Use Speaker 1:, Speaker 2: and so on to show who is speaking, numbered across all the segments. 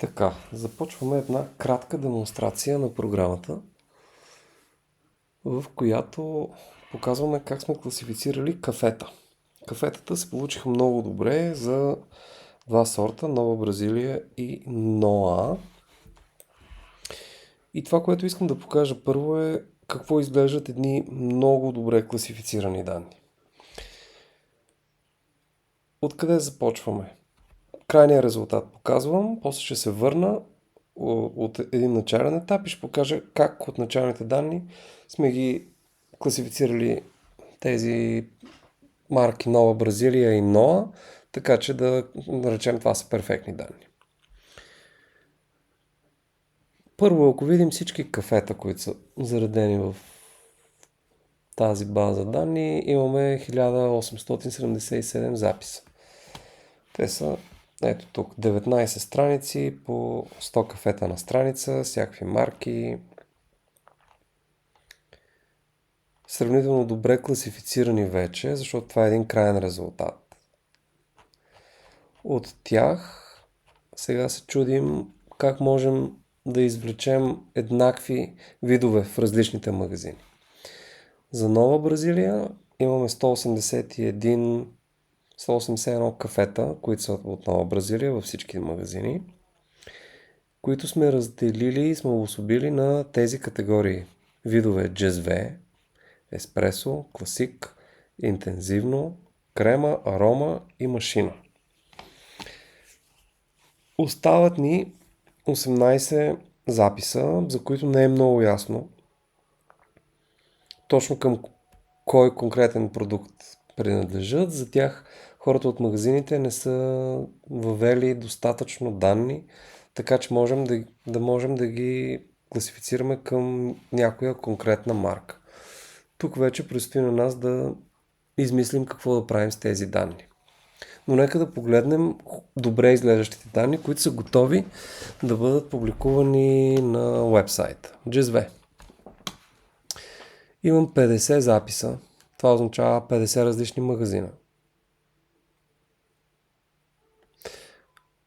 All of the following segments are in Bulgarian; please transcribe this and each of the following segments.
Speaker 1: Така, започваме една кратка демонстрация на програмата, в която показваме как сме класифицирали кафета. Кафетата се получиха много добре за два сорта, Нова Бразилия и Ноа. И това, което искам да покажа първо е какво изглеждат едни много добре класифицирани данни. Откъде започваме? Крайният резултат показвам, после ще се върна от един начален етап и ще покажа как от началните данни сме ги класифицирали тези марки Нова Бразилия и Ноа, така че да наречем това са перфектни данни. Първо, ако видим всички кафета, които са заредени в тази база данни, имаме 1877 записа. Те са, ето тук, 19 страници по 100 кафета на страница, всякакви марки. Сравнително добре класифицирани вече, защото това е един краен резултат. От тях сега се чудим как можем да извлечем еднакви видове в различните магазини. За Нова Бразилия имаме 181 кафета, които са от Нова Бразилия във всички магазини, които сме разделили и сме обособили на тези категории. Видове джезве, еспресо, класик, интензивно, крема, арома и машина. Остават ни 18 записа, за които не е много ясно точно към кой конкретен продукт принадлежат. За тях хората от магазините не са въвели достатъчно данни, така че можем да ги класифицираме към някоя конкретна марка. Тук вече предстои на нас да измислим какво да правим с тези данни. Но нека да погледнем добре изглеждащите данни, които са готови да бъдат публикувани на уебсайта. JSV. Имам 50 записа. Това означава 50 различни магазина,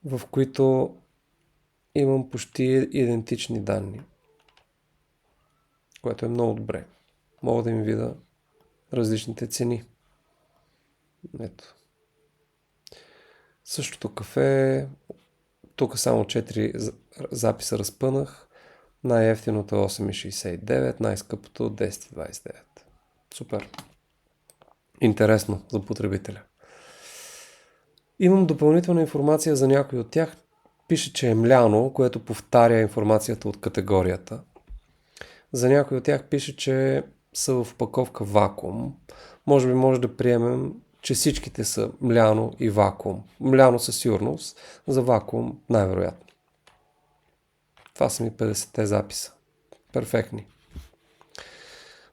Speaker 1: в които имам почти идентични данни, което е много добре. Мога да им видя различните цени. Ето. Същото кафе, тук само 4 записа разпънах. Най-евтиното е 8,69, най-скъпото 10,29. Супер. Интересно за потребителя. Имам допълнителна информация за някой от тях. Пише, че е мляно, което повтаря информацията от категорията. За някой от тях пише, че са в опаковка вакуум. Може да приемем, че всичките са мляно и вакуум. Мляно със сигурност, за вакуум най-вероятно. Това са ми 50-те записа. Перфектни.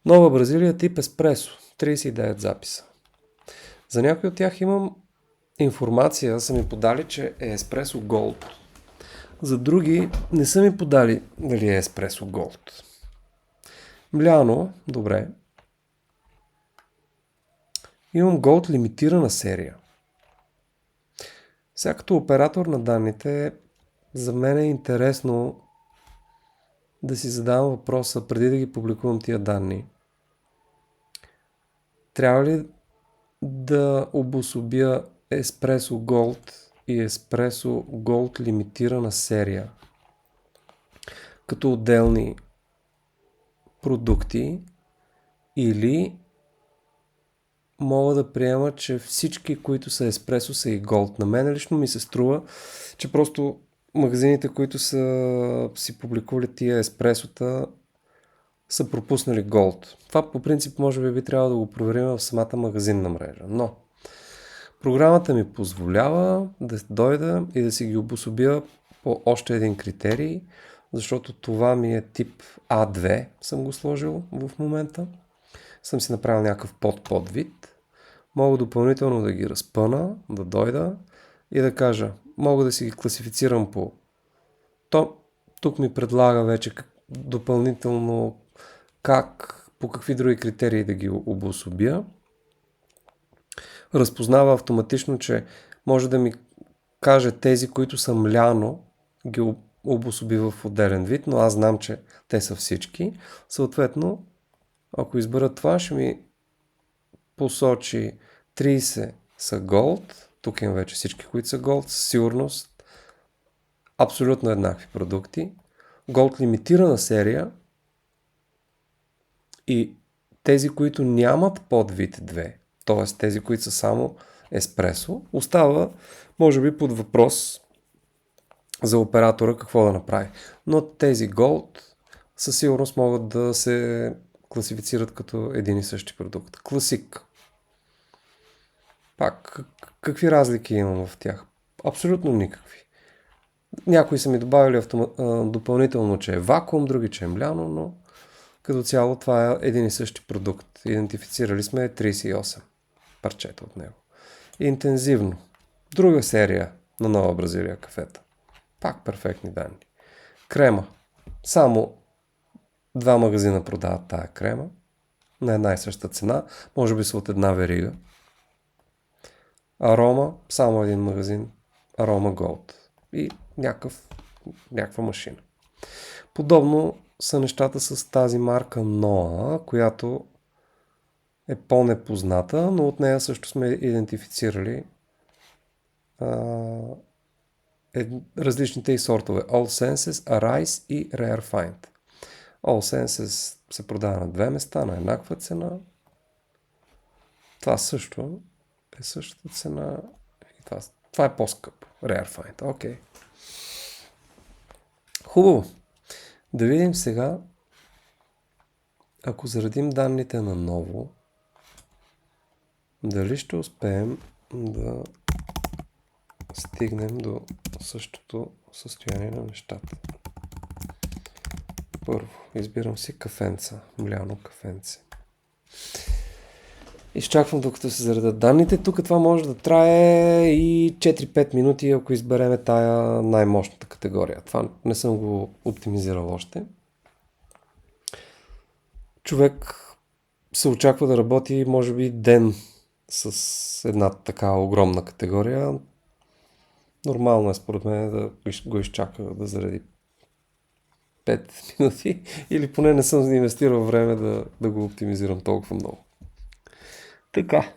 Speaker 1: Нова Бразилия тип еспресо. 39 записа. За някои от тях имам информация, са ми подали, че е еспресо голд. За други не са ми подали дали е еспресо голд. Мляно, добре. Имам голд лимитирана серия. Сега като оператор на данните, за мен е интересно да си задавам въпроса, преди да ги публикувам тия данни. Трябва ли да обособя Espresso Gold и Espresso Gold лимитирана серия като отделни продукти, или мога да приема, че всички, които са еспресо, са и голд? На мен лично ми се струва, че просто магазините, които са си публикували тия еспресота, са пропуснали голд. Това по принцип може би трябва да го проверим в самата магазинна мрежа. Но програмата ми позволява да дойда и да си ги обособя по още един критерий, защото това ми е тип А2, съм го сложил в момента. Съм си направил някакъв подвид. Мога допълнително да ги разпъна, да дойда и да кажа, мога да си ги класифицирам по тук ми предлага вече допълнително по какви други критерии да ги обособя. Разпознава автоматично, че може да ми каже тези, които са мляно, ги обособи в отделен вид, но аз знам, че те са всички. Съответно, ако избера това, ще ми посочи 30 са Gold. Тук имам вече всички, които са Gold. Със сигурност абсолютно еднакви продукти. Gold лимитирана серия и тези, които нямат подвид 2, т.е. тези, които са само еспресо, остава, може би, под въпрос за оператора какво да направи. Но тези Gold със сигурност могат да се класифицират като един и същи продукт. Класик. Пак, какви разлики имам в тях? Абсолютно никакви. Някои са ми добавили допълнително, че е вакуум, други, че е мляно, но като цяло това е един и същи продукт. Идентифицирали сме 38 парчета от него. Интензивно. Друга серия на Нова Бразилия кафета. Пак перфектни данни. Крема. Само 2 магазина продават тая крема. На една и съща цена. Може би са от една верига. Арома. Само един магазин. Арома Gold. И някаква машина. Подобно са нещата с тази марка Ноа, която е по-непозната, но от нея също сме идентифицирали различните и сортове. All Senses, Arise и Rare Find. All Senses се продава на две места, на еднаква цена. Това също е същата цена. И това е по-скъпо. Rare Find. Окей. Хубаво. Да видим сега, ако заредим данните наново, дали ще успеем да стигнем до същото състояние на нещата. Първо, избирам си кафенца, мляно кафенце. Изчаквам докато се заредат данните. Тук това може да трае и 4-5 минути, ако избереме тая най-мощната категория. Това не съм го оптимизирал още. Човек се очаква да работи, може би, ден с една така огромна категория. Нормално е според мен да го изчака да заради 5 минути или поне не съм инвестирал време да го оптимизирам толкова много. Така,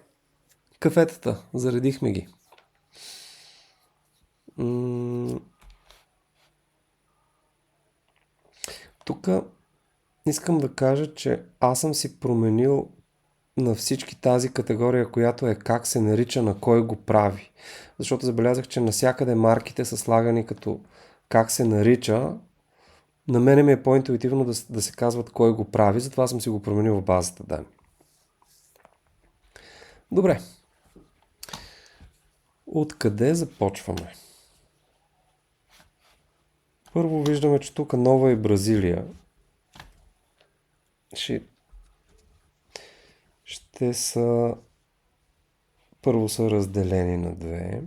Speaker 1: кафетата, заредихме ги. Тук искам да кажа, че аз съм си променил на всички тази категория, която е как се нарича, на кой го прави. Защото забелязах, че навсякъде марките са слагани като как се нарича. На мене ми е по-интуитивно да се казват кой го прави, затова съм си го променил в базата данни. Добре. Откъде започваме? Първо виждаме, че тук Нова и Бразилия ще са първо са разделени на две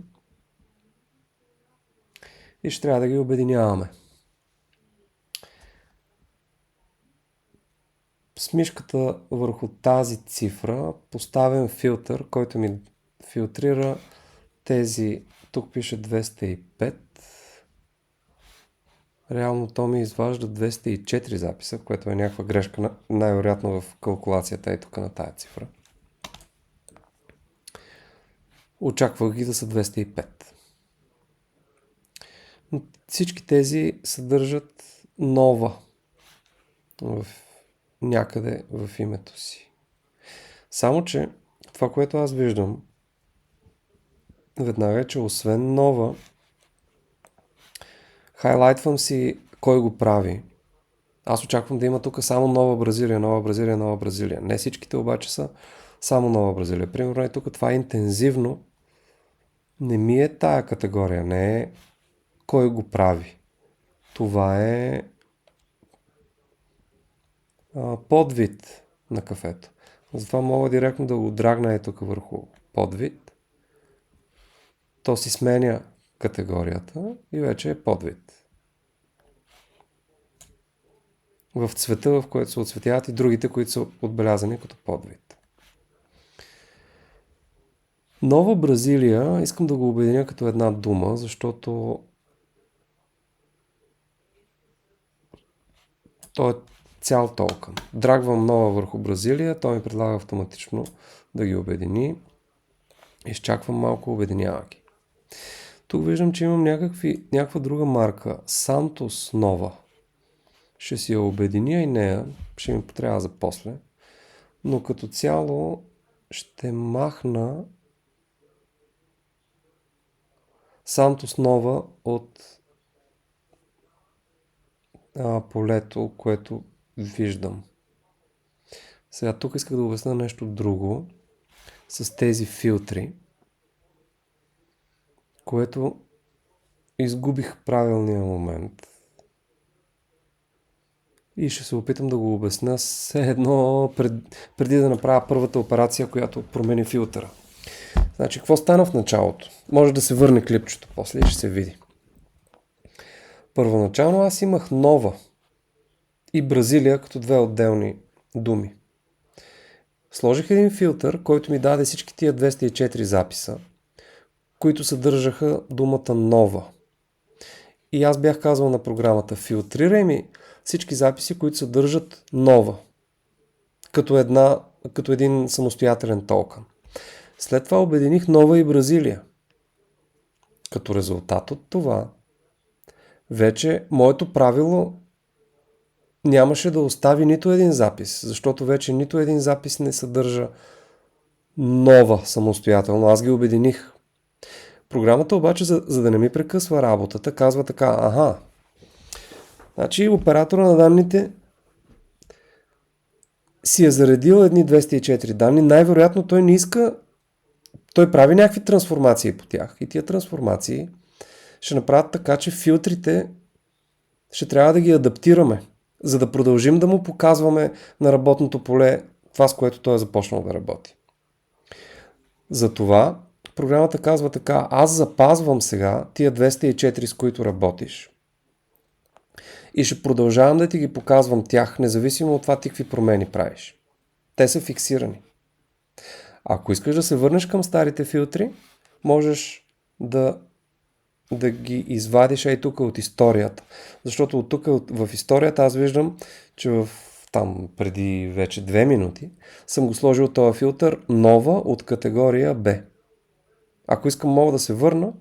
Speaker 1: и ще трябва да ги обединяваме. С мишката върху тази цифра поставям филтър, който ми филтрира тези, тук пише 205, реално то ми изважда 204 записа, което е някаква грешка, най-вероятно в калкулацията и тук на тая цифра. Очаквах ги да са 205. Но всички тези съдържат нова някъде в името си. Само, че това, което аз виждам веднага е, че освен нова, хайлайтвам си кой го прави. Аз очаквам да има тук само Нова Бразилия, Нова Бразилия, Нова Бразилия. Не всичките обаче са само Нова Бразилия. Примерно и тук това е интензивно. Не ми е тая категория, не е кой го прави. Това е подвид на кафето. Затова мога директно да го драгна и тук върху подвид. То си сменя категорията и вече е подвид. В цвета, в който се отцветяват и другите, които са отбелязани като подвид. Нова Бразилия искам да го обединя като една дума, защото То е цял токен. Драгвам нова върху Бразилия, той ми предлага автоматично да ги обедини. Изчаквам малко, обединява ги. Тук виждам, че имам някаква друга марка. Santos Nova. Ще си я обединя и нея. Ще ми потрябва за после. Но като цяло ще махна Santos Nova от полето, което виждам. Сега тук исках да обясня нещо друго с тези филтри, което изгубих правилния момент. И ще се опитам да го обясня все едно преди да направя първата операция, която промени филтъра. Значи, какво стана в началото? Може да се върне клипчето после и ще се види. Първоначално аз имах Нова и Бразилия като две отделни думи. Сложих един филтър, който ми даде всички тия 204 записа, които съдържаха думата Нова. И аз бях казал на програмата: филтрирай ми всички записи, които съдържат Нова, като един самостоятелен токен. След това обединих Нова и Бразилия. Като резултат от това, вече моето правило нямаше да остави нито един запис, защото вече нито един запис не съдържа Нова самостоятелно. Аз ги обединих. Програмата обаче, за да не ми прекъсва работата, казва така: значи оператора на данните си е заредил едни 204 данни, най-вероятно той не иска, той прави някакви трансформации по тях и тия трансформации ще направят така, че филтрите ще трябва да ги адаптираме, за да продължим да му показваме на работното поле това, с което той е започнал да работи. Затова програмата казва така: аз запазвам сега тия 204, с които работиш, и ще продължавам да ти ги показвам тях, независимо от това ти какви промени правиш. Те са фиксирани. Ако искаш да се върнеш към старите филтри, можеш да ги извадиш тук от историята. Защото от тук в историята аз виждам, че там преди вече 2 минути съм го сложил този филтър Нова от категория B. Ако искам, мога да се върна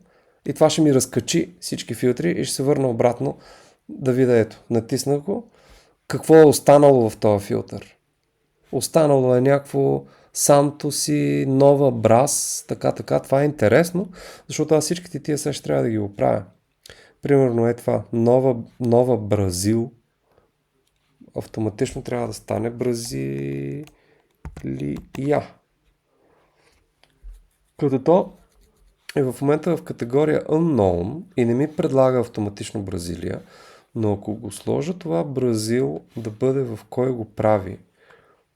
Speaker 1: и това ще ми разкачи всички филтри и ще се върна обратно да видя, натиснах го. Какво е останало в този филтър? Останало е някакво Santos, Нова, Брас, така. Това е интересно, защото аз всичките тия сега ще трябва да ги оправя. Примерно това. Нова Бразил. Автоматично трябва да стане Бразилия. Като то е в момента в категория Unknown и не ми предлага автоматично Бразилия, но ако го сложа това Бразил да бъде в кой го прави,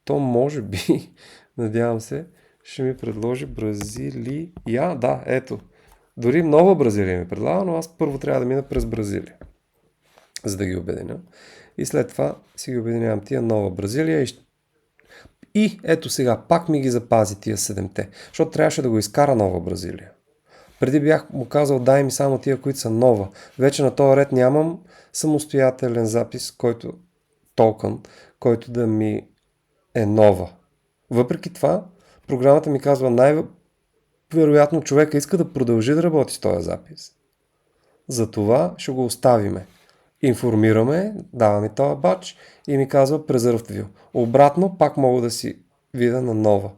Speaker 1: то може би, надявам се, ще ми предложи Бразилия. Да, ето. Дори Нова Бразилия ми предлага, но аз първо трябва да мина през Бразилия, за да ги обединя. И след това си ги обединявам тия Нова Бразилия и ето сега, пак ми ги запази тия 7-те, защото трябваше да го изкара Нова Бразилия. Преди бях му казал: дай ми само тия, които са Нова. Вече на този ред нямам самостоятелен запис, токен, който да ми е Нова. Въпреки това, програмата ми казва: най-вероятно човека иска да продължи да работи с този запис. Затова ще го оставиме. Информираме, дава ми този бадж и ми казва Preserved View. Обратно пак мога да си видя на Нова.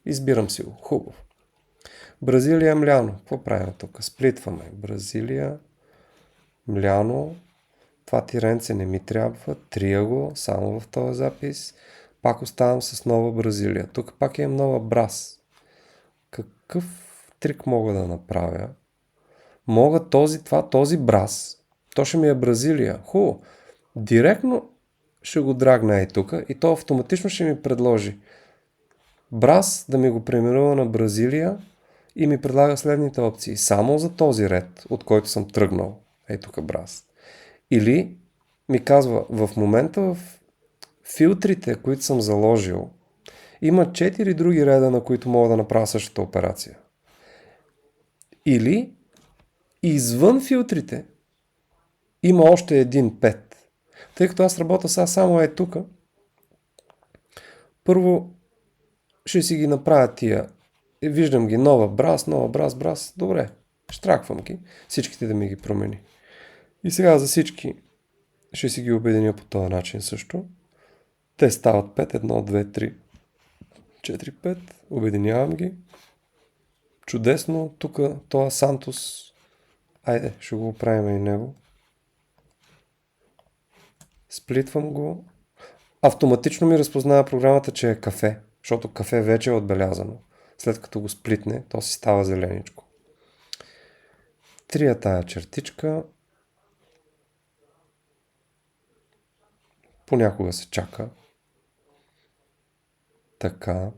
Speaker 1: Избирам си го. Хубаво. Бразилия, Мляно. Какво правим тук? Сплитваме. Бразилия, Мляно. Това тиренце не ми трябва. Трия го само в този запис. Пак оставам с Нова Бразилия. Тук пак имам Нова Брас. Какъв трик мога да направя? Мога този Брас. То ще ми е Бразилия. Хубаво. Директно ще го драгна тук и то автоматично ще ми предложи Брас да ми го преминува на Бразилия и ми предлага следните опции. Само за този ред, от който съм тръгнал. Тук Брас. Или ми казва: в момента в филтрите, които съм заложил, има 4 други реда, на които мога да направя същата операция. Или извън филтрите има още един 5. Тъй като аз работя сега само тук, първо ще си ги направя тия. Виждам ги нова брас. Добре, штраквам ги. Всичките да ми ги промени. И сега за всички ще си ги обединя по този начин също. Те стават 5, 1, 2, 3, 4, 5. Обединявам ги. Чудесно. Тук този Сантос. Айде, ще го оправим и него. Сплитвам го. Автоматично ми разпознава програмата, че е кафе, защото кафе вече е отбелязано. След като го сплитне, то си става зеленичко. Трия тая чертичка. Понякога се чака. Така.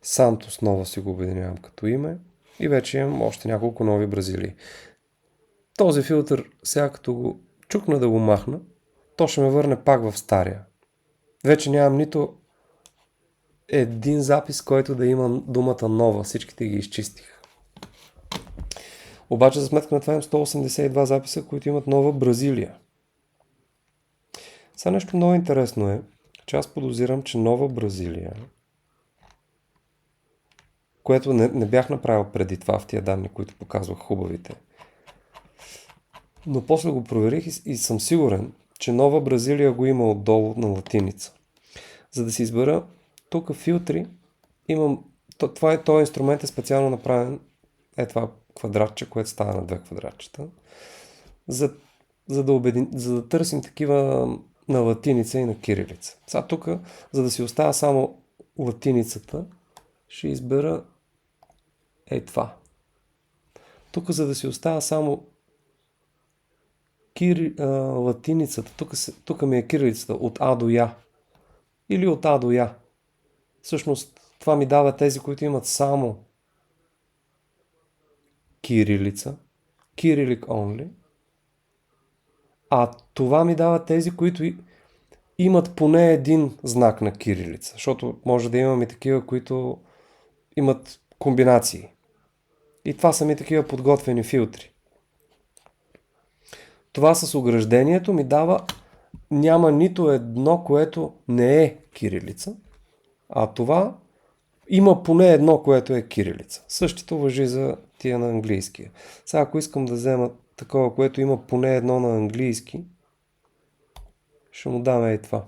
Speaker 1: Сантос нова си го обединявам като име. И вече имам още няколко нови Бразилии. Този филтър, сега като го чукна да го махна, то ще ме върне пак в стария. Вече нямам нито един запис, който да има думата нова. Всичките ги изчистих. Обаче за сметка на това имам 182 записа, които имат нова Бразилия. Сега нещо много интересно е, че аз подозирам, че нова Бразилия, което не бях направил преди това в тия данни, които показвах хубавите. Но после го проверих и съм сигурен, че нова Бразилия го има отдолу на латиница. За да си избера тук филтри, имам... Този инструмент е специално направен това квадратче, което става на две квадратчета, за да търсим такива на латиница и на кирилица. Сега тук, за да си остава само латиницата, ще избера това. Тук, за да си остава само латиницата, тук ми е кирилицата от А до Я. Или от А до Я. Всъщност, това ми дава тези, които имат само кирилица. Кирилик only. А това ми дава тези, които имат поне един знак на кирилица. Защото може да имаме такива, които имат комбинации. И това са ми такива подготвени филтри. Това с ограждението ми дава няма нито едно, което не е кирилица, а това има поне едно, което е кирилица. Същото важи за тия на английския. Сега, ако искам да взема такова, което има поне едно на английски, ще му дам това.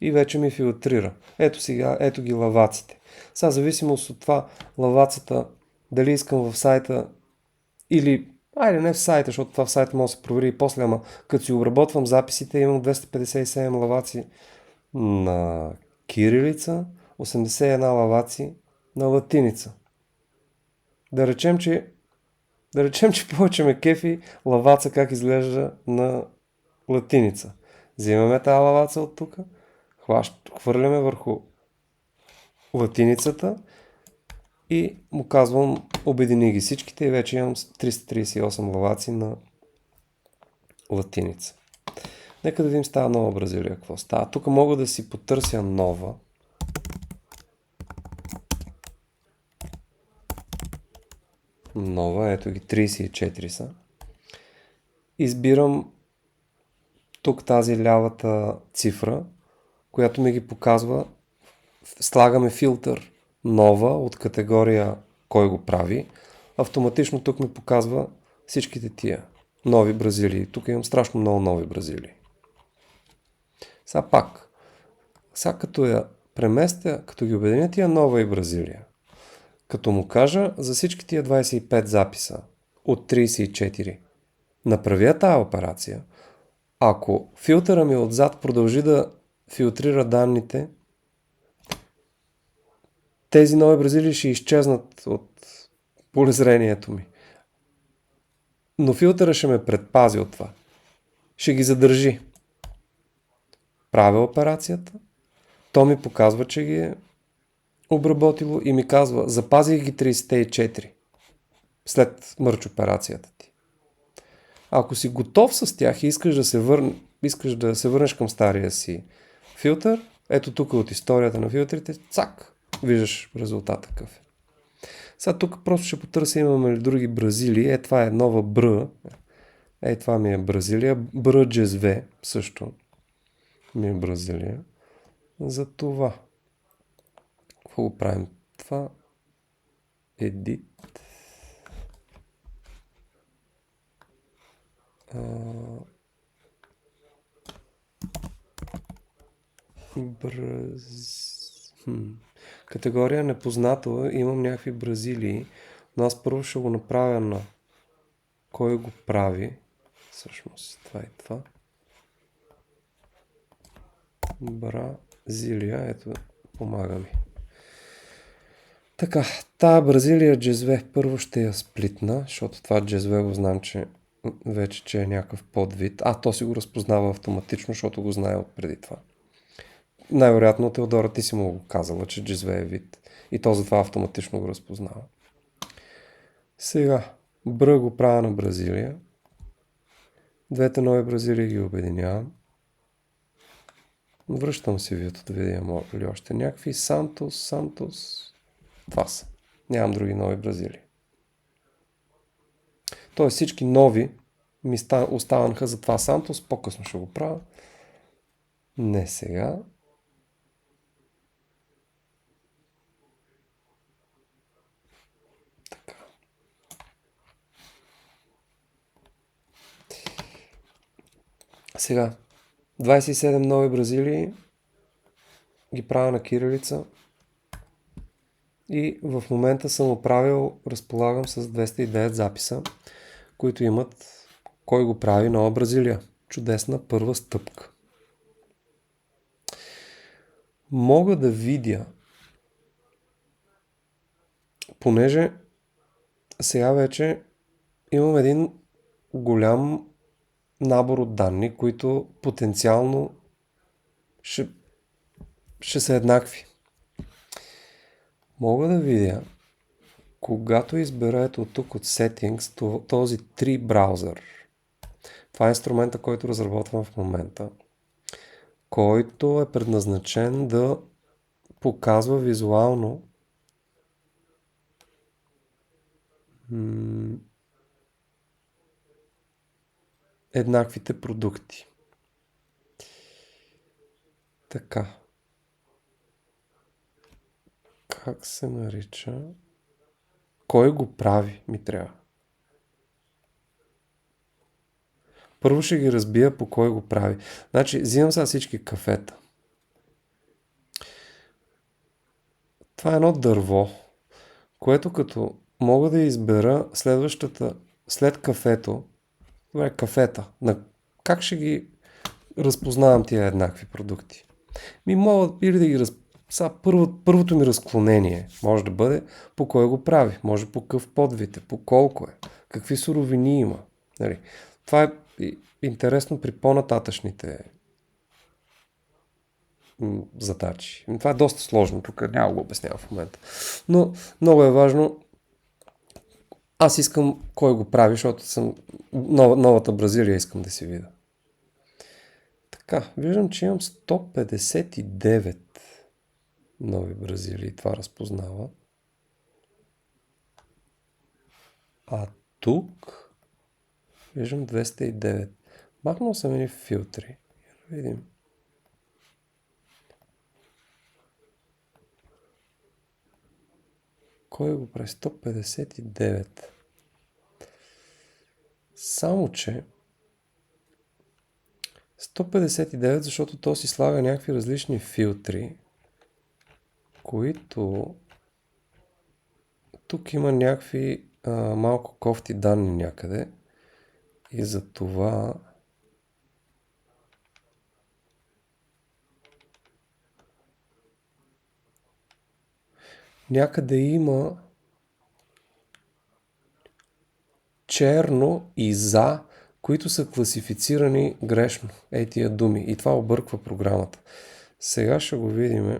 Speaker 1: И вече ми филтрира. Ето сега, ето ги лаваците. Сега, зависимост от това, лавацата, дали искам в сайта или не в сайта, защото това в сайта може да се провери и после, ама като си обработвам записите, имам 257 лаваци на кирилица, 81 лаваци на латиница. Да речем, че повече ме кефи лаваца как изглежда на латиница. Взимаме тази лаваца от тук, хвърляме върху латиницата и му казвам обедини ги всичките и вече имам 338 лаваци на латиница. Нека да видим става нова Бразилия. Какво става? Тук мога да си потърся нова. Нова, ето ги 34 са. Избирам тук тази лявата цифра, която ми ги показва. Слагаме филтър нова от категория кой го прави. Автоматично тук ми показва всичките тия нови Бразилии. Тук имам страшно много нови Бразилии. Сега пак. Сега като я преместя, като ги обединя тия нова и Бразилия, като му кажа за всички тия 25 записа от 34 направя тази операция, ако филтъра ми отзад продължи да филтрира данните, тези нови Бразилии ще изчезнат от полезрението ми. Но филтъра ще ме предпази от това. Ще ги задържи. Правя операцията, то ми показва, че ги е обработило и ми казва, запазих ги 34 след мърч операцията ти. Ако си готов с тях и искаш да се върнеш към стария си филтър, ето тук от историята на филтрите, цак, виждаш резултата какъв е. Сега тук просто ще потърся имаме ли други Бразилии. Това е нова Бр. Това ми е Бразилия. Бръджезве също ми е Бразилия. За това. Какво го правим? Това. Edit. Категория непознато. Имам някакви Бразилии. Но аз първо ще го направя на кой го прави. Всъщност, това е това. Бразилия. Ето, помага ми. Така, тая Бразилия джезве първо ще я сплитна, защото това джезве го знам, че вече че е някакъв подвид. То си го разпознава автоматично, защото го знае от преди това. Най-вероятно Теодора ти си му го казала, че джезве е вид. И то затова автоматично го разпознава. Сега, Бра го правя на Бразилия. Двете нови Бразилии ги обединявам. Връщам си вието да видя има ли още някакви. Сантос. Това са. Нямам други нови Бразилии. Тоест всички нови ми останаха за това Сантос. По-късно ще го правя. Не сега. Така. Сега. 27 нови Бразилии ги правя на кирилица. И в момента съм оправил, разполагам с 209 записа, които имат кой го прави нова Бразилия. Чудесна първа стъпка. Мога да видя, понеже сега вече имам един голям набор от данни, които потенциално ще са еднакви. Мога да видя, когато избера ето тук от Settings, този 3 браузър. Това е инструмента, който разработвам в момента, който е предназначен да показва визуално еднаквите продукти. Така. Как се нарича? Кой го прави ми трябва? Първо ще ги разбия по кой го прави. Значи, взимам сега всички кафета. Това е едно дърво, което като мога да избера следващата, след кафето, добре, кафета, как ще ги разпознавам тия еднакви продукти? Мога или да ги първото ми разклонение може да бъде по кой го прави, може по какъв подвид е, по колко е, какви суровини има. Нали? Това е интересно при по-нататъчните задачи. Това е доста сложно, тук няма го обяснявам в момента. Но много е важно. Аз искам кой го прави, защото съм новата Бразилия искам да си видя. Така, виждам, че имам 159 нови Бразилии. Това разпознава. А тук виждам 209. Махнал съм едни филтри. Да видим. Кой го прави? 159. Само, че 159, защото то си слага някакви различни филтри, които тук има някакви малко кофти данни някъде и за това някъде има черно и за, които са класифицирани грешно. Тия думи. И това обърква програмата. Сега ще го видим.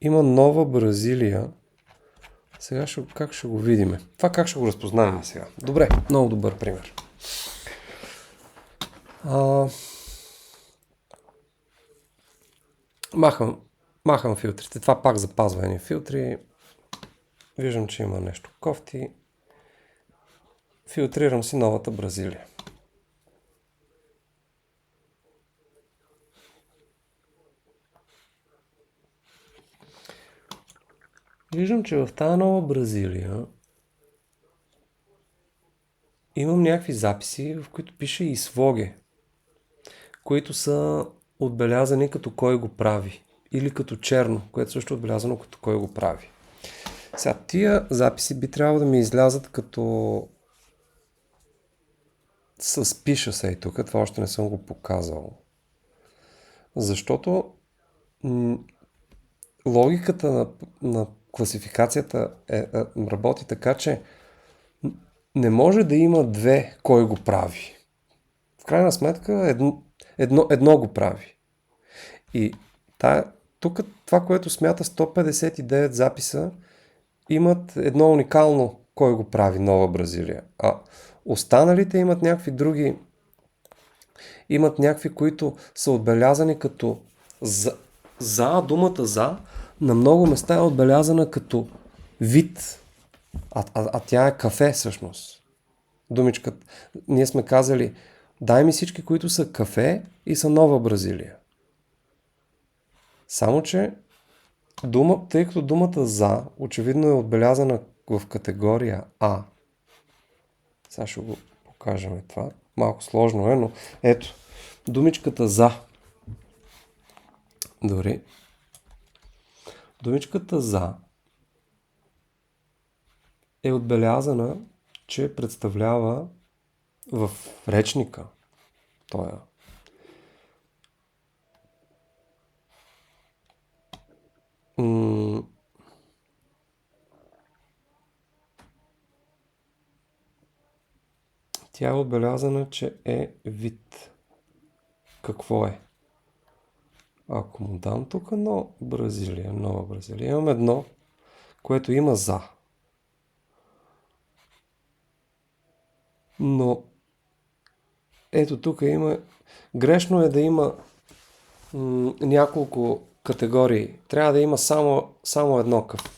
Speaker 1: Има нова Бразилия. Сега как ще го видим? Това как ще го разпознаваме сега? Добре, много добър пример. Махам филтрите. Това пак запазва едни филтри. Виждам, че има нещо кофти. Филтрирам си новата Бразилия. Виждам, че в тази нова Бразилия имам някакви записи, в които пише и слоге, които са отбелязани като кой го прави. Или като черно, което също е отбелязано като кой го прави. Сега, тия записи би трябвало да ми излязат като с пиша се и тук. Това още не съм го показал. Защото логиката на класификацията работи така, че не може да има две кой го прави. В крайна сметка едно го прави. И тук това, което смята 159 записа, имат едно уникално кой го прави Нова Бразилия. А останалите имат някакви други, имат някакви, които са отбелязани като думата за на много места е отбелязана като вид, а тя е кафе всъщност. Думичката. Ние сме казали, дай ми всички, които са кафе и са Нова Бразилия. Само, че тъй като думата за очевидно е отбелязана в категория А. Сега ще го покажем това. Малко сложно е, но ето, думичката за. Дори. Думичката за е отбелязана, че представлява в речника. Той Тя е отбелязана, че е вид. Какво е? Ако му дам тук Нова Бразилия, имам едно, което има за. Но ето тук има... Грешно е да има няколко категории. Трябва да има само едно кафе.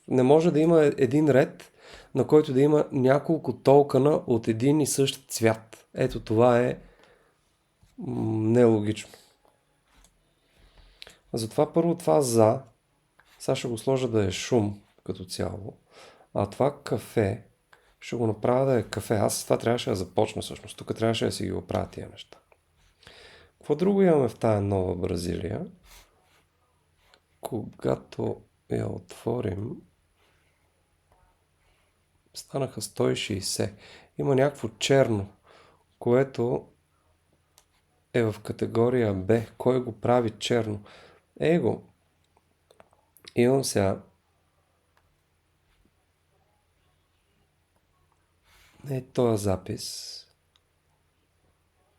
Speaker 1: Не може да има един ред, на който да има няколко токена от един и същ цвят. Ето това е нелогично. Затова първо това за, сега ще го сложа да е шум като цяло, а това кафе ще го направя да е кафе. Аз с това трябваше да започна всъщност. Тук трябваше да си ги оправя тия неща. Какво друго имаме в тая Нова Бразилия? Когато я отворим, станаха 160. Има някакво черно, което е в категория Б. Кой го прави черно? Его. Имам сега този запис,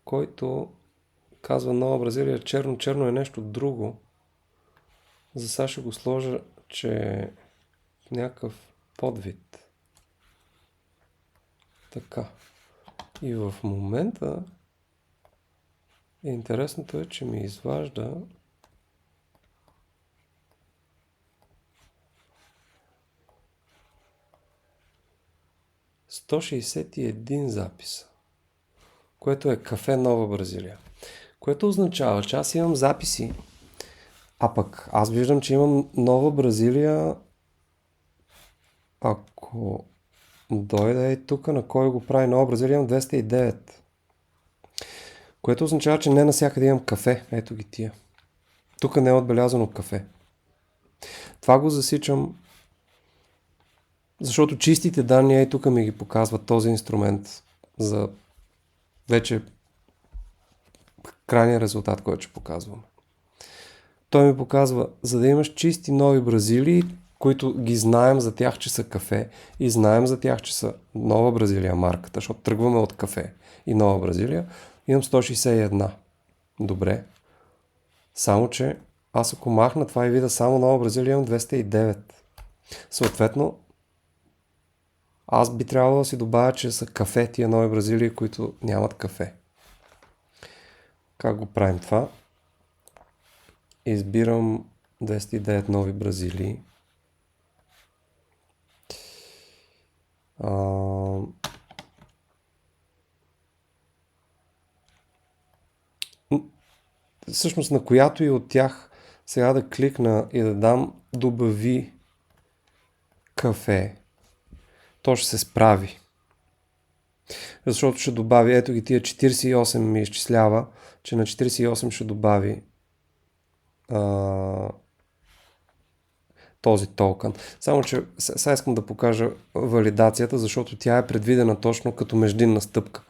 Speaker 1: който казва Нова Бразилия черно. Черно е нещо друго. За сега ще го сложа, че е някакъв подвид. Така. И в момента интересното е, че ми изважда ...161 записа, което е кафе Нова Бразилия. Което означава, че аз имам записи, а пък аз виждам, че имам Нова Бразилия, ако дойде и тук на кой го прави Нова Бразилия, имам 209. Което означава, че не навсякъде имам кафе. Ето ги тия. Тук не е отбелязано кафе. Това го засичам, защото чистите данни тук ми ги показват този инструмент за вече крайния резултат, който ще показвам. Той ми показва, за да имаш чисти Нови Бразилии, които ги знаем за тях, че са кафе и знаем за тях, че са Нова Бразилия марката, защото тръгваме от кафе и Нова Бразилия, имам 161. Добре. Само, че аз ако махна това и видя само Нова Бразилия, имам 209. Съответно, аз би трябвало да си добавя, че са кафе тия Нови Бразилии, които нямат кафе. Как го правим това? Избирам 209 Нови Бразилии. всъщност на която и от тях сега да кликна и да дам добави кафе, то ще се справи. Защото ще добави, ето ги тия 48 ми изчислява, че на 48 ще добави този токен. Само, че сега искам да покажа валидацията, защото тя е предвидена точно като междинна стъпка.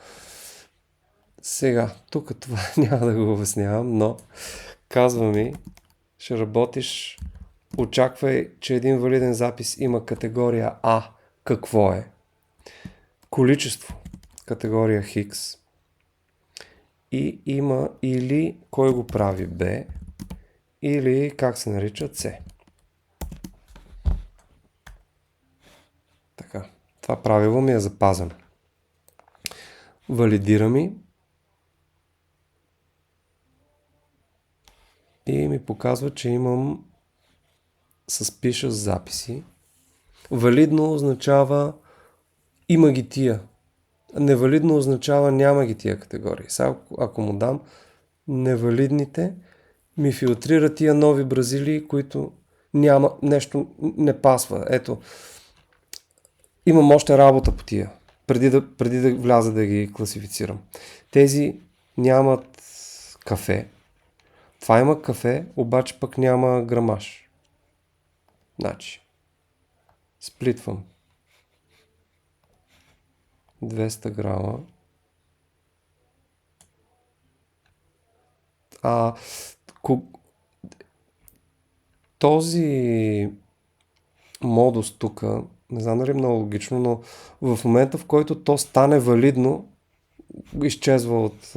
Speaker 1: Сега, тук това няма да го обяснявам, но казва ми, ще работиш, очаквай, че един валиден запис има категория А. Какво е? Количество. Категория Хикс. И има или кой го прави Б, или как се нарича С. Така. Това правило ми е запазено. Валидира ми и ми показва, че имам с пиша записи. Валидно означава има ги тия. Невалидно означава няма ги тия категории. Сега, ако му дам невалидните, ми филтрира тия нови Бразилии, които няма, нещо не пасва. Ето, имам още работа по тия, преди да вляза да ги класифицирам. Тези нямат кафе. Това има кафе, обаче пък няма грамаж. Значи, сплитвам 200 грама. Този модус тук, не знам дали е много логично, но в момента, в който то стане валидно, изчезва от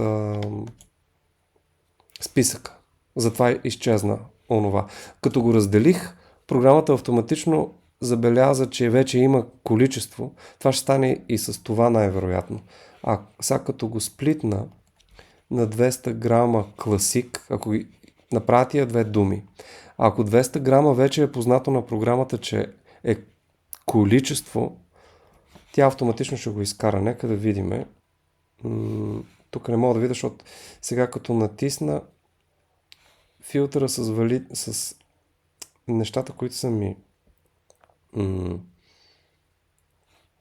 Speaker 1: списъка. Затова изчезна онова. Като го разделих, програмата автоматично забеляза, че вече има количество. Това ще стане и с това най-вероятно. А сега като го сплитна на 200 грама класик, ако направя тия две думи, ако 200 грама вече е познато на програмата, че е количество, тя автоматично ще го изкара. Нека да видиме. Тук не мога да видя, защото сега като натисна филтъра с нещата, които са ми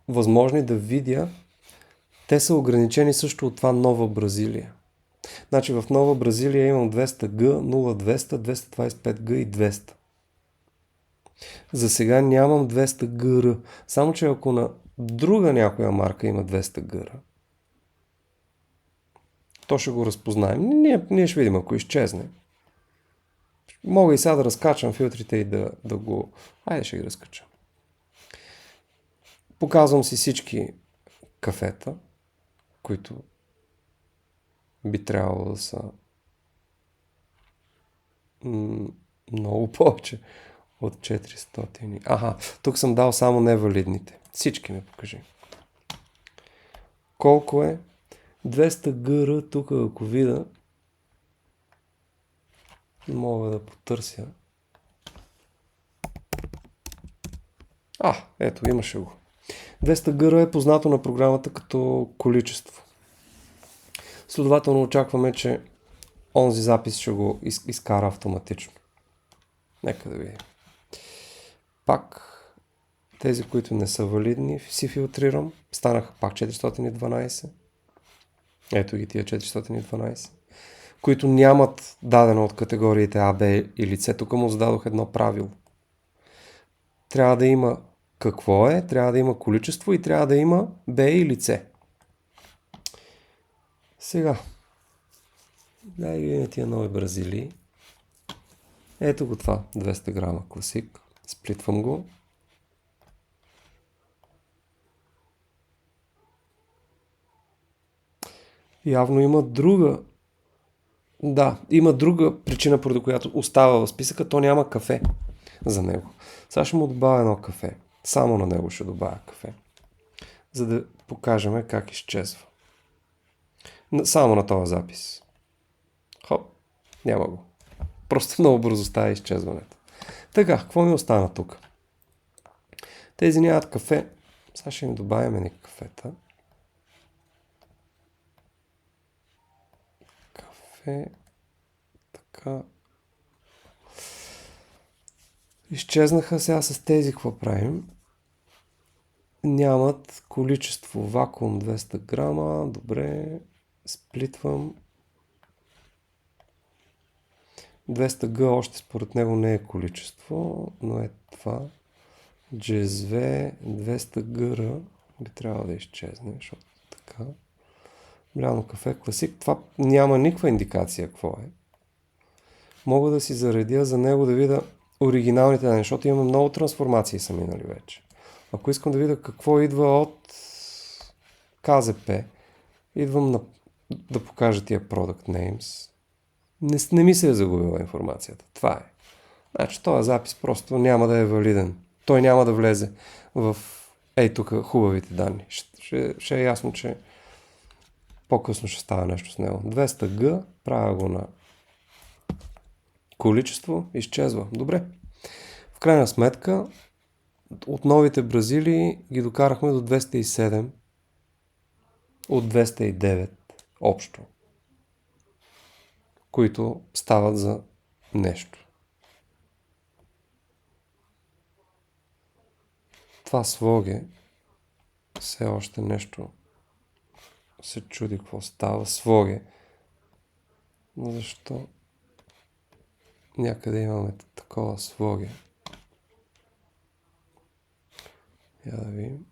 Speaker 1: възможни да видя, те са ограничени също от това Нова Бразилия. Значи в Нова Бразилия имам 200G, 0200, 225G и 200. За сега нямам 200GR. Само че ако на друга някоя марка има 200GR, то ще го разпознаем. Ние ще видим, ако изчезне. Мога и сега да разкачам филтрите и да го... Айде ще ги разкачам. Показвам си всички кафета, които би трябвало да са много повече от 400. Аха, тук съм дал само невалидните. Всички ми покажи. Колко е? 200 GR, тук ако видя, мога да потърся. Ето, имаше го. 200 GR е познато на програмата като количество. Следователно очакваме, че онзи запис ще го изкара автоматично. Нека да видим. Пак тези, които не са валидни, си филтрирам. Станаха пак 412. Ето ги тия 412. Които нямат дадено от категориите А, Б или С. Тук му зададох едно правило. Трябва да има какво е, трябва да има количество и трябва да има Б или С. Сега. Дай ги тия нови Бразилии. Ето го това. 200 грама класик. Сплитвам го. Явно има друга. Да, има друга причина, поради която остава в списъка. То няма кафе за него. Сега ще му добавя едно кафе. Само на него ще добавя кафе. За да покажем как изчезва. Само на този запис. Хоп, няма го. Просто много бързо става изчезването. Така, какво ми остана тук? Тези нямат кафе. Сега ще им добавим едни кафета. Кафе. Така. Изчезнаха. Сега с тези какво правим? Нямат количество. Вакуум 200 грама. Добре. Сплитвам. 200G още според него не е количество, но е това. GSV 200G би трябвало да изчезне, защото така. Бляно кафе класик. Това няма никаква индикация какво е. Мога да си заредя за него да видя оригиналните данни, защото имаме много трансформации са минали вече. Ако искам да видя какво идва от КЗП, идвам да покажа тия product names. Не ми се е загубила информацията. Това е. Значи този запис просто няма да е валиден. Той няма да влезе в тук хубавите данни. Ще е ясно, че по-късно ще става нещо с него. 200G, правя го на количество, изчезва. Добре. В крайна сметка, от новите Бразилии ги докарахме до 207 от 209 общо, които стават за нещо. Това слоге все още нещо се чуди какво става. Слоге. Но защо някъде имаме такова слоге? Я да видим.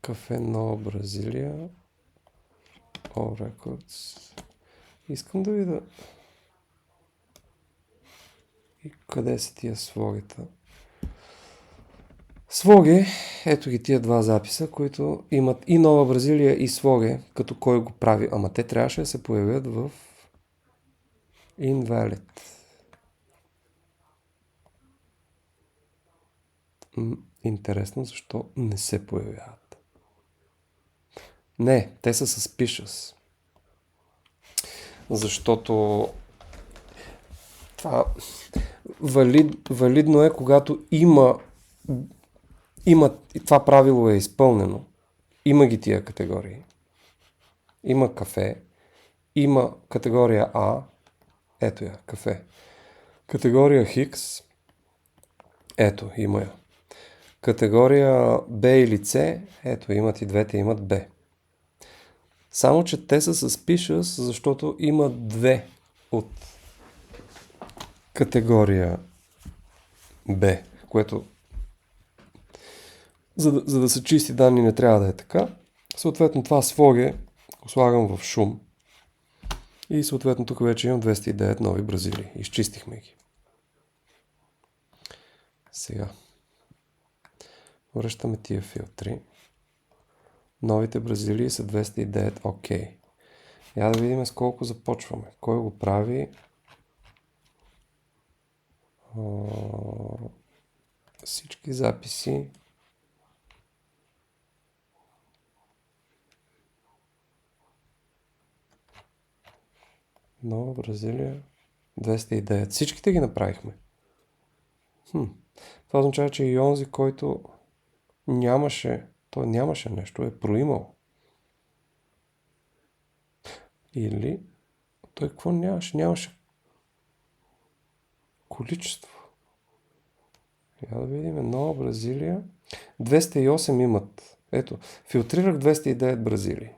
Speaker 1: Кафе Нова Бразилия. All Records. Искам да видя и къде са тия слогета. Слоге, ето ги тия два записа, които имат и Нова Бразилия и слоге, като кой го прави. Ама те трябваше да се появят в Invalid. Интересно, защо не се появяват. Не, те са suspicious. Защото това валидно е, когато има това правило е изпълнено. Има ги тия категории. Има кафе. Има категория А. Ето я, кафе. Категория Хикс. Ето, има я. Категория Б или С. Ето, имат и двете, имат Б. Само, че те са suspicious, защото има две от категория Б, което за да са чисти данни не трябва да е така. Съответно това слоге го слагам в шум и съответно тук вече имам 209 нови Бразилии. Изчистихме ги. Сега връщаме тия филтри. Новите Бразилии са 209. Окей. Я да видим с колко започваме. Кой го прави? Всички записи. Нова Бразилия 209. Всичките ги направихме. Това означава, че и онзи, който той нямаше нещо, е проимал. Или той какво нямаше? Нямаше количество. Я да видим. Нова Бразилия. 208 имат. Ето, филтрирах 209 Бразилии.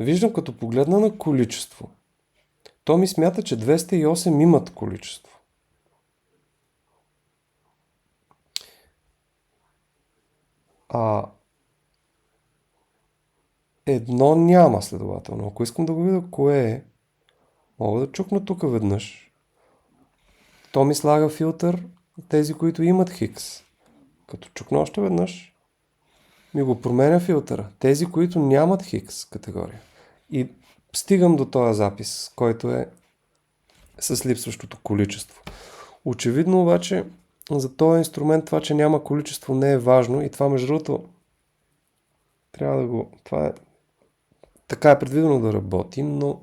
Speaker 1: Виждам, като погледна на количество. То ми смята, че 208 имат количество. Едно няма, следователно. Ако искам да го видя кое е, мога да чукна тук веднъж. То ми слага филтър тези, които имат хикс. Като чукна още веднъж, ми го променя филтъра. Тези, които нямат хикс категория. И стигам до този запис, който е с липсващото количество. Очевидно обаче за този инструмент това, че няма количество, не е важно и това между другото трябва да го... Това е... Така е предвидено да работи, но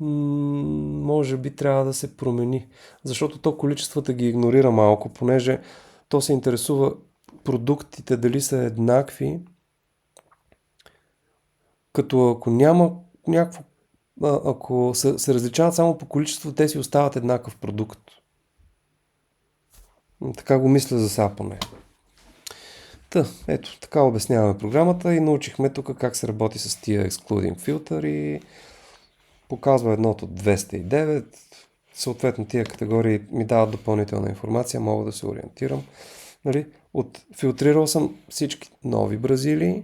Speaker 1: може би трябва да се промени. Защото то количествата ги игнорира малко, понеже то се интересува продуктите дали са еднакви, като ако няма някакво ако се различават само по количество, те си остават еднакъв продукт. Така го мисля за сега поне. Ето, така обясняваме програмата и научихме тук как се работи с тия excluding филтъри. Показва едното 209. Съответно тия категории ми дават допълнителна информация, мога да се ориентирам. Нали? Филтрирал съм всички нови Бразилии.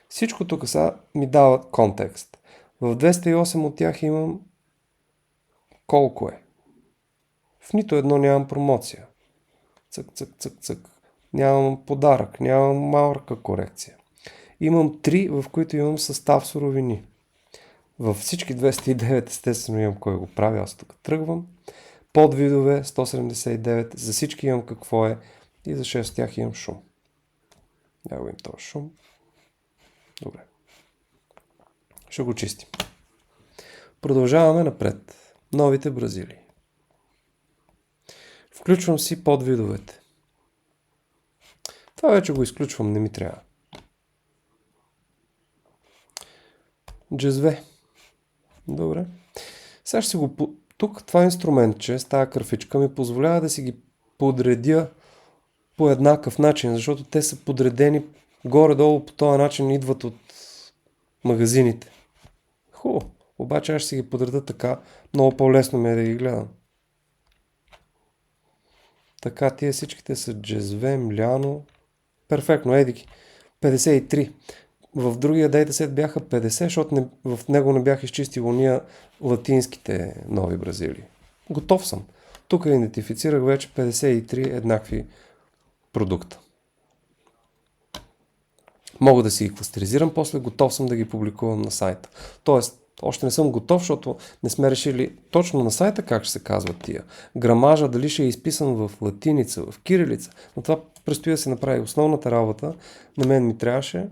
Speaker 1: Всичко тук са ми дава контекст. В 208 от тях имам колко е. В нито едно нямам промоция. Цък, цък, цък, цък. Нямам подарък, нямам малка корекция. Имам 3, в които имам състав суровини. Във всички 209 естествено имам кой го прави, аз тук тръгвам. Подвидове 179, за всички имам какво е и за 6 от тях имам шум. Да го им този шум. Добре. Ще го чистим. Продължаваме напред. Новите Бразилии. Включвам си подвидовете. Това вече го изключвам, не ми трябва. Джезве. Добре. Сега ще си го... Тук това инструментче с тази кърфичка ми позволява да си ги подредя по еднакъв начин, защото те са подредени горе-долу по този начин, идват от магазините. Хубаво. Обаче аз ще си ги подредя така. Много по-лесно ми е да ги гледам. Така, тия всичките са джезве, мляно. Перфектно, едики. 53. В другия дейтасет бяха 50, защото в него не бях изчистил уния латинските нови Бразилии. Готов съм. Тук идентифицирах вече 53 еднакви продукта. Мога да си ги кластеризирам, после готов съм да ги публикувам на сайта. Тоест, още не съм готов, защото не сме решили точно на сайта как ще се казват тия. Грамажа дали ще е изписан в латиница, в кирилица. Но това предстои да се направи. Основната работа на мен ми трябваше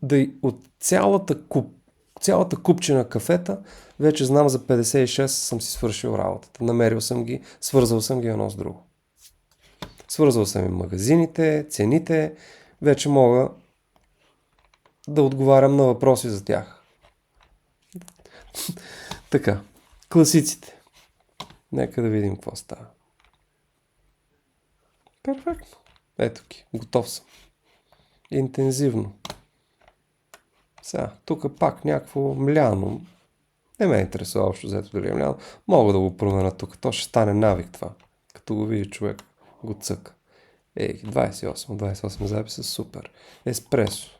Speaker 1: да от цялата купчина кафета вече знам за 56 съм си свършил работата. Намерил съм ги, свързал съм ги едно с друго. Свързал съм и магазините, цените, вече мога да отговарям на въпроси за тях. Така, класиците. Нека да видим какво става. Перфектно. Ето ги, готов съм. Интензивно. Сега, тук пак някакво мляно. Не ме интересува общо взето дали е мляно. Мога да го променя тук. То ще стане навик това. Като го види човек, го цъка. 28 записа, супер. Еспресо.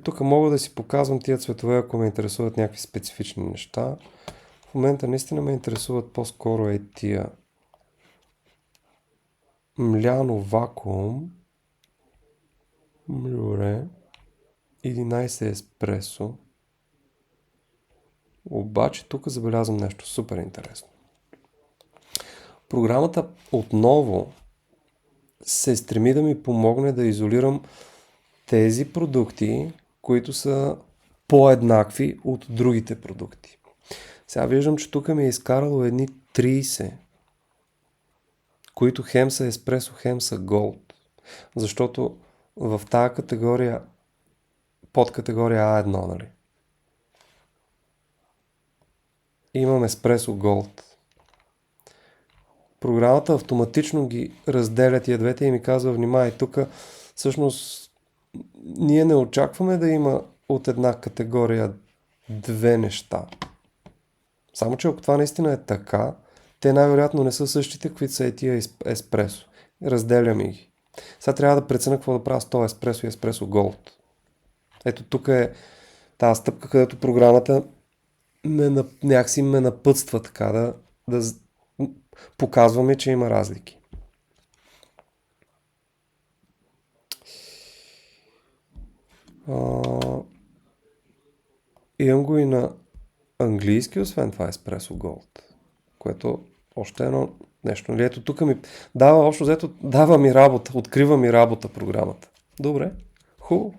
Speaker 1: Тук мога да си показвам тия цветове, ако ме интересуват някакви специфични неща. В момента наистина ме интересуват по-скоро тия мляно вакуум. Добре. 11 еспресо. Обаче тук забелязвам нещо супер интересно. Програмата отново се стреми да ми помогне да изолирам тези продукти, които са по-еднакви от другите продукти. Сега виждам, че тук ми е изкарало едни 30, които хем са еспресо, хем са голд. Защото в тази категория, под категория А1, нали? Имам еспресо голд. Програмата автоматично ги разделя тия двете и ми казва, внимай, тук всъщност ние не очакваме да има от една категория две неща. Само че ако това наистина е така, те най-вероятно не са същите, каквито са тия еспресо. Разделяме ги. Сега трябва да преценя какво да правя с този еспресо и еспресо голд. Ето тук е тази стъпка, където програмата някакси ме напътства така да показваме, че има разлики. Имам го и на английски, освен това Espresso Gold, което още едно нещо. Нали? Ето тук ми дава общо взето, дава ми работа, открива ми работа програмата. Добре, хубаво.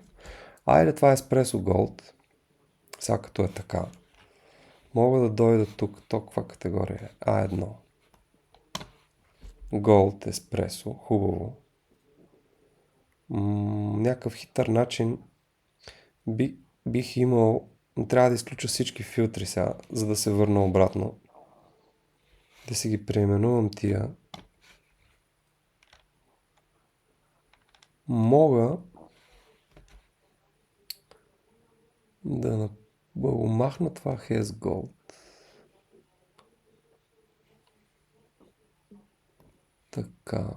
Speaker 1: Айде, това е Espresso Gold. Сега като е така. Мога да дойда тук, каква категория е? А1. Gold Espresso, хубаво. Някакъв хитър начин бих имал Но трябва да изключа всички филтри сега, за да се върна обратно. Да си ги преименувам тия. Мога да го махна това Has Gold. Така.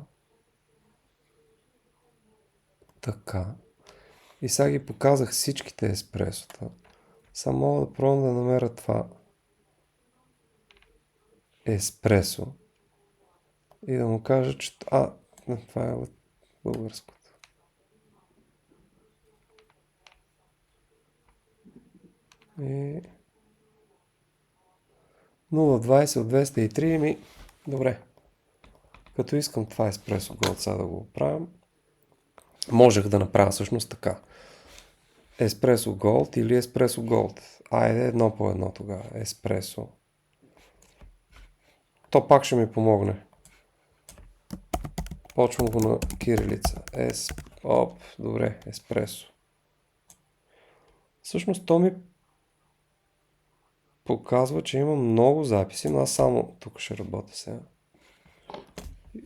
Speaker 1: Така. И сега ги показах всичките еспресота. Само мога да пробвам да намеря това еспресо. И да му кажа, че... това е българското. И... 0,20 от 203 Добре. Като искам това еспресо голд сега да го правим, можех да направя всъщност така. Еспресо голд или еспресо голд. Айде едно по едно тогава. Еспресо. То пак ще ми помогне. Почвам го на кирилица. Добре, еспресо. Всъщност то ми показва, че има много записи, но аз само тук ще работя сега.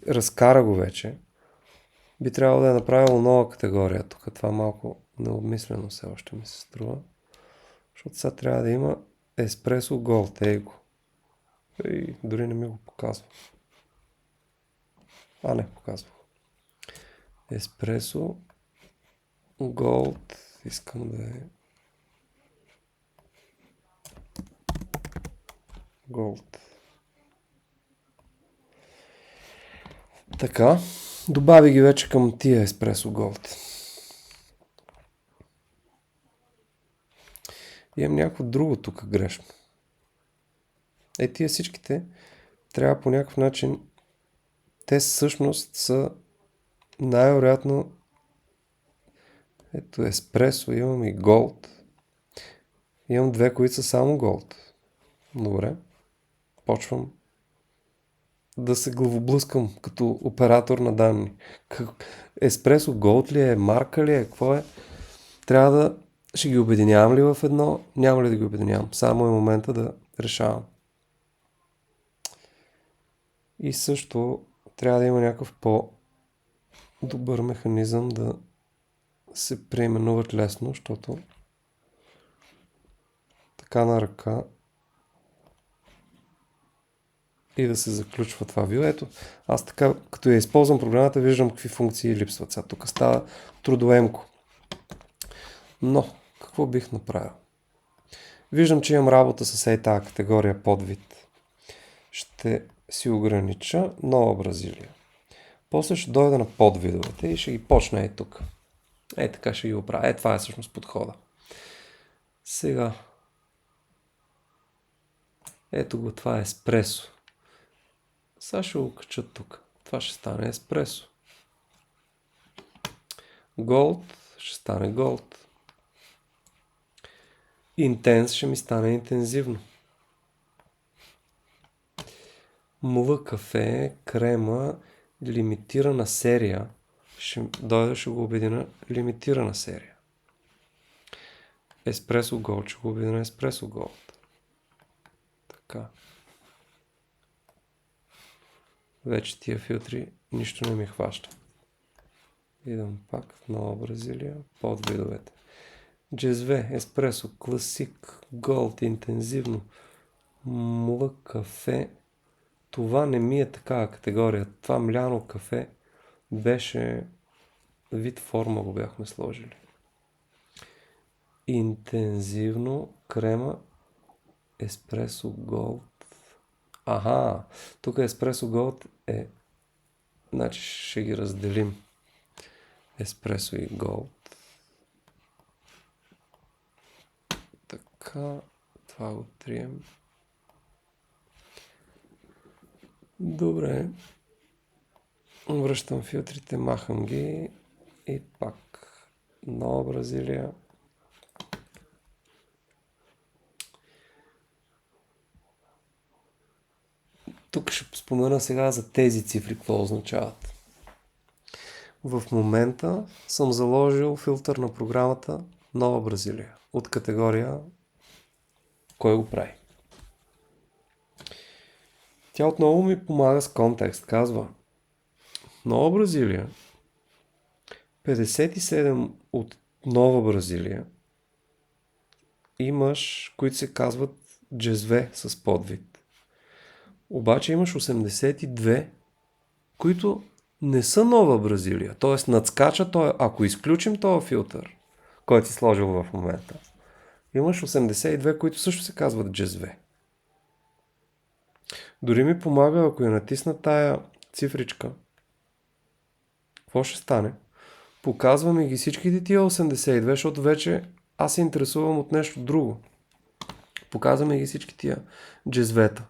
Speaker 1: Разкара го вече. Би трябвало да е направило нова категория. Тук това малко необмислено все още ми се струва. Защото сега трябва да има еспресо голд. Ей го. Дори не ми го показва. Не показва. Еспресо голд. Искам да е голд. Така. Добави ги вече към тия еспресо голд. Имам някакво друго тук грешно. Тия всичките трябва по някакъв начин, те всъщност са най-вероятно еспресо, имам и голд. Имам две, които са само голд. Добре. Почвам да се главоблъскам като оператор на данни. Еспресо голд ли е, марка ли е, какво е? Трябва да... Ще ги обединявам ли в едно? Няма ли да ги обединявам? Само е момента да решавам. И също трябва да има някакъв по-добър механизъм да се преименуват лесно, защото така на ръка и да се заключва това вил. Ето, аз така, като я използвам програмата, виждам какви функции липсват. Сега тук става трудоемко. Но, какво бих направил? Виждам, че имам работа с тази категория подвид. Ще си огранича Нова Бразилия. После ще дойда на подвидовете и ще ги почна тук. Така ще ги оправя. Това е всъщност подхода. Сега. Ето го, това е еспресо. Сега ще го кача тук. Това ще стане еспресо. Голд ще стане голд. Интенс ще ми стане интензивно. Мула кафе, крема, лимитирана серия. Ще го обедина лимитирана серия. Еспресо голд ще го обедина еспресо голд. Така. Вече тия филтри нищо не ми хваща. Идам пак в Нова Бразилия, под видовете. Джезве, еспресо, класик, голд, интензивно, млък, кафе. Това не ми е такава категория. Това мляно кафе беше вид форма, го бяхме сложили. Интензивно, крема, еспресо, голд. Тук еспресо голд е... Значи ще ги разделим. Еспресо и голд. Така, това го трием. Добре. Връщам филтрите, махам ги и пак Нова Бразилия. Тук ще спомена сега за тези цифри, какво означават. В момента съм заложил филтър на програмата Нова Бразилия от категория Кой го прави? Тя отново ми помага с контекст. Казва, Нова Бразилия, 57 от Нова Бразилия имаш, които се казват джезве с подвид. Обаче имаш 82, които не са Нова Бразилия. Т.е. надскача той, ако изключим този филтър, който си сложил в момента. Имаш 82, които също се казват джезве. Дори ми помага, ако я натисна тая цифричка. Какво ще стане? Показва ми ги всичките тия 82, защото вече аз се интересувам от нещо друго. Показва ми ги всички тия джезвета.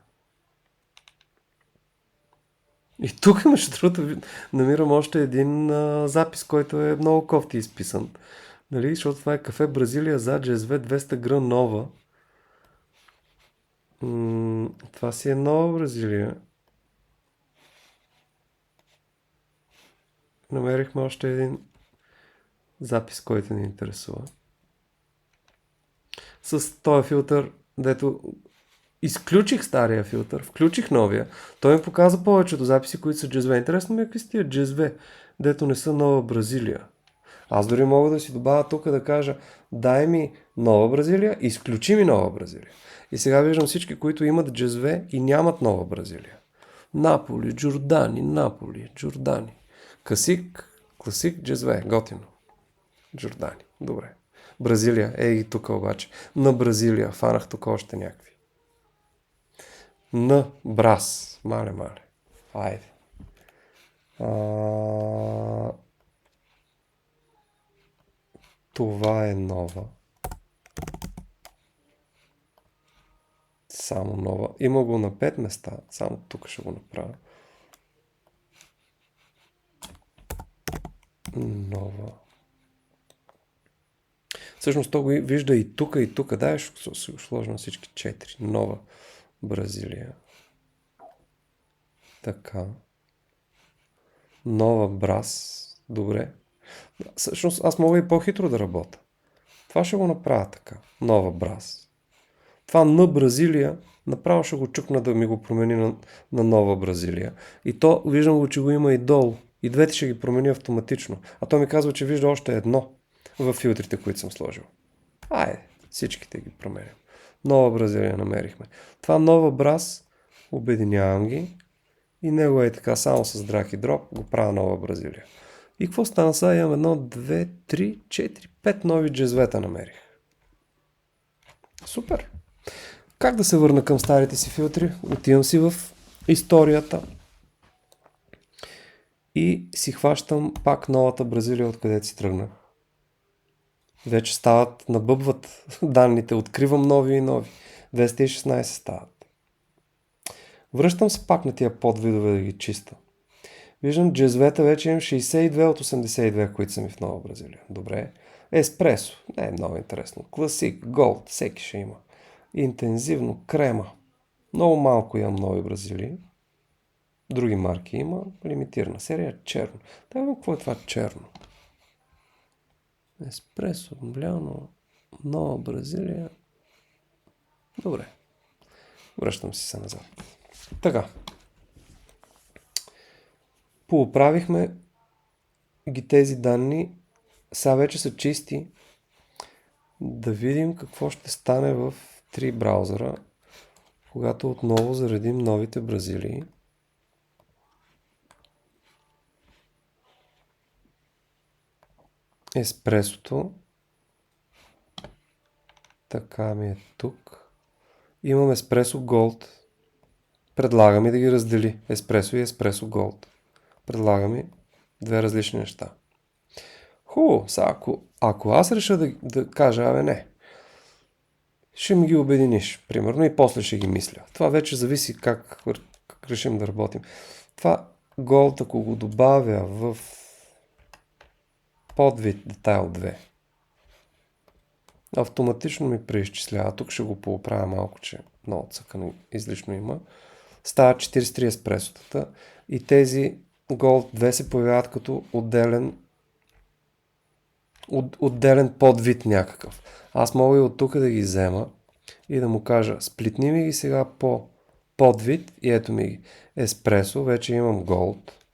Speaker 1: И тук, между другото, намирам още един запис, който е много кофти изписан. Нали? Защото това е кафе Бразилия за джезве 200 гра нова. Това си е Нова Бразилия. Намерихме още един запис, който ни интересува. С този филтър, дето изключих стария филтър, включих новия. Той ми показа повечето записи, които са джезве. Интересно ми е какви са тия джезве, дето не са Нова Бразилия. Аз дори мога да си добавя тук да кажа, дай ми Нова Бразилия, изключи ми Нова Бразилия. И сега виждам всички, които имат джезве и нямат Нова Бразилия. Наполи, Джордани. Класик, джезве, готино. Джордани, добре. Бразилия, и тук обаче. На Бразилия, фанах тук още някакви. На Брас, мале. Айде. Това е нова. Само нова. Има го на 5 места. Само тук ще го направя. Нова. Всъщност то го вижда и тук. Дай ще сложа на всички 4. Нова Бразилия. Така. Нова Брас. Добре. Всъщност аз мога и по-хитро да работя. Това ще го направя така. Нова Брас. Това на Бразилия направо ще го чукна да ми го промени на Нова Бразилия. И то виждам го, че го има и долу. И двете ще ги промени автоматично. А то ми казва, че вижда още едно в филтрите, които съм сложил. Айде, всичките ги променям. Нова Бразилия намерихме. Това Нова Брас, обединявам ги и него е така само с драг и дроп го правя Нова Бразилия. И какво стана сега? Имам 1, 2, 3, 4, 5 нови джезвета намерих. Супер! Как да се върна към старите си филтри? Отивам си в историята и си хващам пак новата Бразилия, откъдето си тръгнах. Вече набъбват данните, откривам нови и нови. 216 стават. Връщам се пак на тия подвидове да ги чиста. Виждам джезвета, вече имам 62 от 82, които са ми в Нова Бразилия. Добре. Еспресо. Не е много интересно. Класик, голд, всеки ще има. Интензивно, крема. Много малко имам Нови Бразилии. Други марки има. Лимитирана серия, черно. Да видим какво е това черно. Еспресо, бляно, Нова Бразилия. Добре. Връщам си се назад. Така. Пооправихме ги тези данни. Сега вече са чисти. Да видим какво ще стане в 3 браузъра, когато отново заредим новите Бразилии. Еспресото. Така ми е тук. Имам Еспресо Голд. Предлага ми да ги раздели. Еспресо и Еспресо Голд. Предлага ми две различни неща. Хубаво, сега ако аз реша да кажа, не, ще ми ги обединиш, примерно, и после ще ги мисля. Това вече зависи как решим да работим. Това Gold, ако го добавя в подвид детайл 2, автоматично ми преизчислява. Тук ще го поправя малко, че много цъкано излишно има. Става 43 еспресотата и тези Gold 2 се появяват като отделен подвид някакъв. Аз мога и от тук да ги взема и да му кажа, сплитни ми ги сега по подвид и ето ми ги. Еспресо, вече имам голд,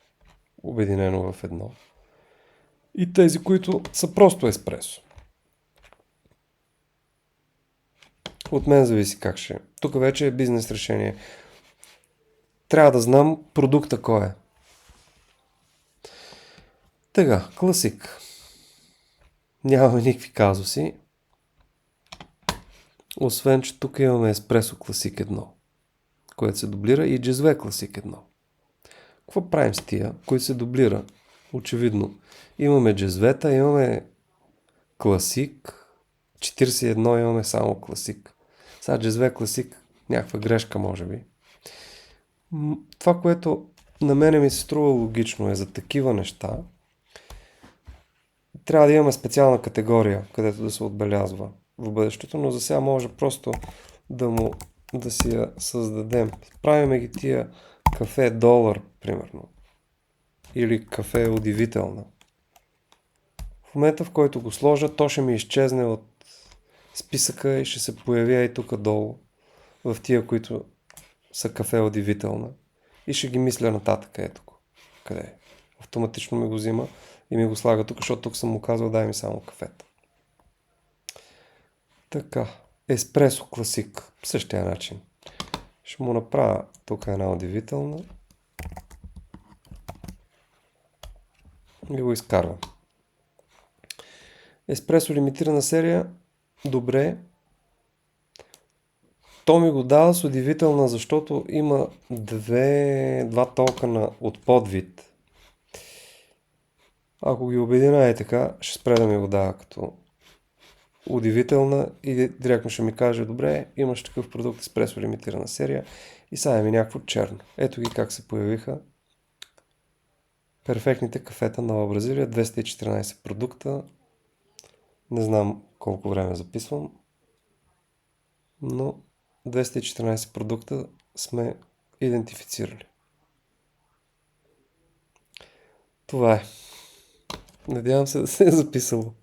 Speaker 1: обединено в едно. И тези, които са просто еспресо. От мен зависи как ще е. Тук вече е бизнес решение. Трябва да знам продукта кой е. Тега, класик. Нямаме никакви казуси. Освен, че тук имаме еспресо класик 1, което се дублира, и джезве класик 1. Какво правим с тия, които се дублира? Очевидно. Имаме джезвета, имаме класик. 41 имаме само класик. Сега джезве класик, някаква грешка може би. Това, което на мене ми се струва логично е за такива неща, трябва да имаме специална категория, където да се отбелязва в бъдещето, но за сега може просто да си я създадем. Правиме ги тия кафе долар, примерно. Или кафе удивителна. В момента, в който го сложа, то ще ми изчезне от списъка и ще се появя и тук долу, в тия, които са кафе удивителна. И ще ги мисля нататък. Ето го. Къде е? Автоматично ми го взима и ми го слага тук, защото тук съм му казал, дай ми само кафета. Така. Еспресо класик. Същия начин. Ще му направя тук една удивителна. И го изкарвам. Еспресо лимитирана серия. Добре. То ми го дава с удивителна, защото има два токена от подвид. Ако ги обедина е така, ще спре да ми го дава като удивителна и директно ще ми каже, добре, имаш такъв продукт еспресо лимитирана серия и сега е ми някакво черно. Ето ги как се появиха перфектните кафета Нова Бразилия, 214 продукта. Не знам колко време записвам, но 214 продукта сме идентифицирали. Това е. Надявам се да се е записало.